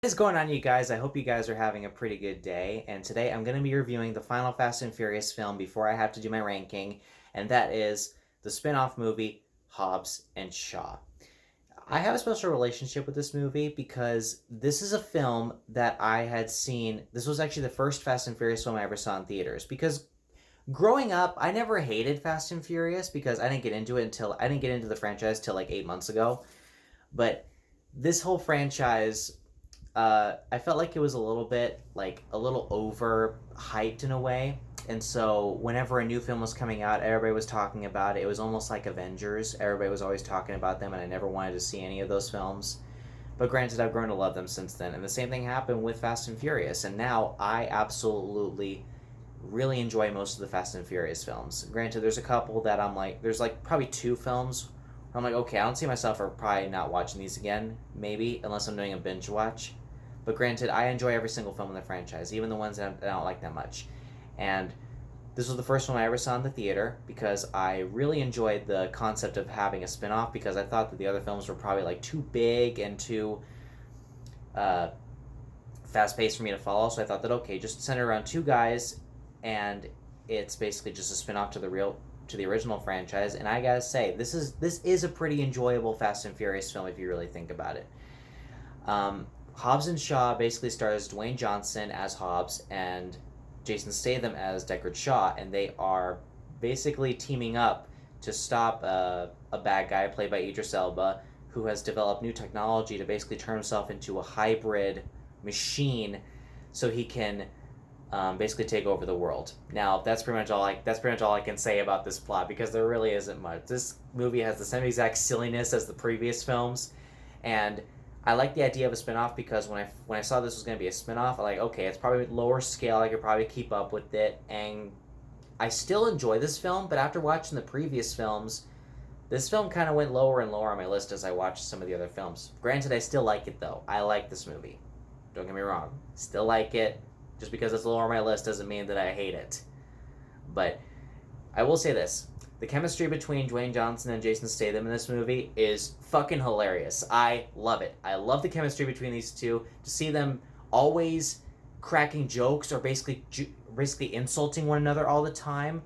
What is going on, you guys? I hope you guys are having a pretty good day. And today I'm going to be reviewing the final Fast and Furious film before I have to do my ranking, and that is the spin off movie Hobbs and Shaw. I have a special relationship with this movie because this is a film that I had seen. This was actually the first Fast and Furious film I ever saw in theaters. Because growing up, I never hated Fast and Furious because I didn't get into the franchise till like 8 months ago. But this whole franchise, I felt like it was a little bit like a little over hyped in a way. And so whenever a new film was coming out, everybody was talking about it. It was almost like Avengers. Everybody was always talking about them, and I never wanted to see any of those films. But granted, I've grown to love them since then. And the same thing happened with Fast and Furious. And now I absolutely really enjoy most of the Fast and Furious films. Granted, there's a couple that there's like probably two films where I'm like, okay, I don't see myself for probably not watching these again, maybe, unless I'm doing a binge watch. But granted, I enjoy every single film in the franchise, even the ones that I don't like that much. And this was the first one I ever saw in the theater because I really enjoyed the concept of having a spin-off, because I thought that the other films were probably like too big and too fast-paced for me to follow. So I thought that, okay, just center around two guys, and it's basically just a spin-off to the original franchise. And I gotta say, this is a pretty enjoyable Fast and Furious film if you really think about it. Hobbs and Shaw basically stars Dwayne Johnson as Hobbs and Jason Statham as Deckard Shaw, and they are basically teaming up to stop a bad guy played by Idris Elba, who has developed new technology to basically turn himself into a hybrid machine so he can basically take over the world. Now, that's pretty much all I can say about this plot, because there really isn't much. This movie has the same exact silliness as the previous films, and I like the idea of a spin-off because when I saw this was going to be a spin-off, I like, okay, it's probably lower scale, I could probably keep up with it, and I still enjoy this film, but after watching the previous films, this film kind of went lower and lower on my list as I watched some of the other films. Granted, I still like it, though. I like this movie. Don't get me wrong. Still like it. Just because it's lower on my list doesn't mean that I hate it. But I will say this. The chemistry between Dwayne Johnson and Jason Statham in this movie is fucking hilarious. I love it. I love the chemistry between these two. To see them always cracking jokes or basically insulting one another all the time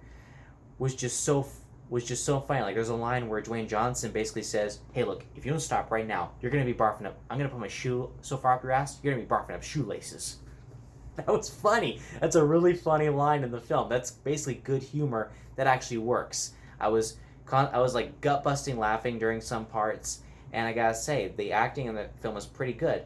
was just so funny. Like, there's a line where Dwayne Johnson basically says, "Hey, look, if you don't stop right now, you're gonna be barfing up. I'm gonna put my shoe so far up your ass, you're gonna be barfing up shoelaces." That was funny. That's a really funny line in the film. That's basically good humor that actually works. I was like gut busting laughing during some parts, and I gotta say, the acting in the film is pretty good.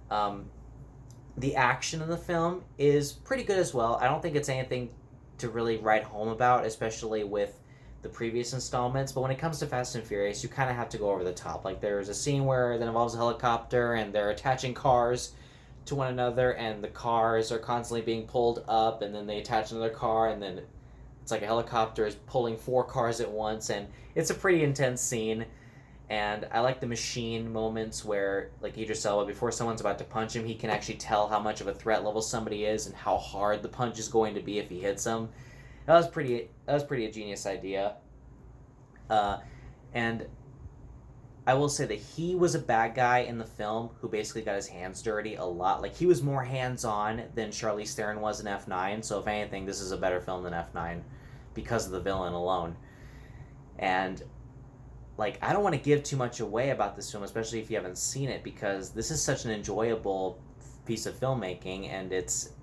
The action in the film is pretty good as well. I don't think it's anything to really write home about, especially with the previous installments. But when it comes to Fast and Furious, you kind of have to go over the top. Like, there's a scene where that involves a helicopter, and they're attaching cars to one another, and the cars are constantly being pulled up, and then they attach another car, and then it's like a helicopter is pulling four cars at once, and it's a pretty intense scene. And I like the machine moments where, like, Idris Elba, before someone's about to punch him, he can actually tell how much of a threat level somebody is and how hard the punch is going to be if he hits them. That was pretty a genius idea. And I will say that he was a bad guy in the film who basically got his hands dirty a lot. Like, he was more hands-on than Charlize Theron was in F9, so if anything, this is a better film than F9 because of the villain alone. And, like, I don't want to give too much away about this film, especially if you haven't seen it, because this is such an enjoyable piece of filmmaking, and it's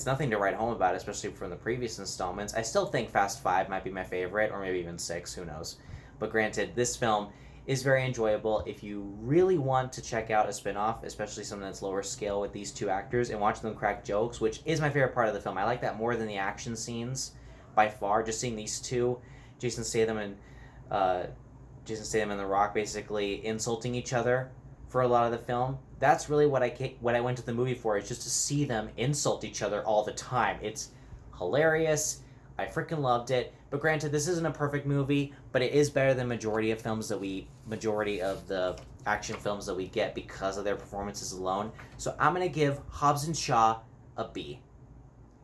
nothing to write home about, especially from the previous installments. I still think Fast 5 might be my favorite, or maybe even 6, who knows. But granted, this film is very enjoyable. If you really want to check out a spin-off, especially something that's lower scale with these two actors, and watch them crack jokes, which is my favorite part of the film. I like that more than the action scenes by far. Just seeing these two, Jason Statham and The Rock, basically insulting each other for a lot of the film. That's really what I went to the movie for, is just to see them insult each other all the time. It's hilarious. I freaking loved it. But granted, this isn't a perfect movie, but it is better than majority of the action films that we get because of their performances alone. So I'm gonna give Hobbs and Shaw a B.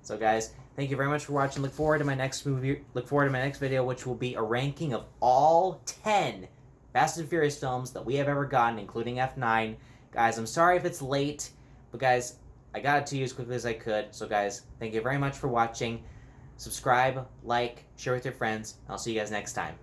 So guys, thank you very much for watching. Look forward to my next video, which will be a ranking of all 10 Fast and Furious films that we have ever gotten, including F9. Guys, I'm sorry if it's late, But guys, I got it to you as quickly as I could. So guys, thank you very much for watching. Subscribe, like, share with your friends. I'll see you guys next time.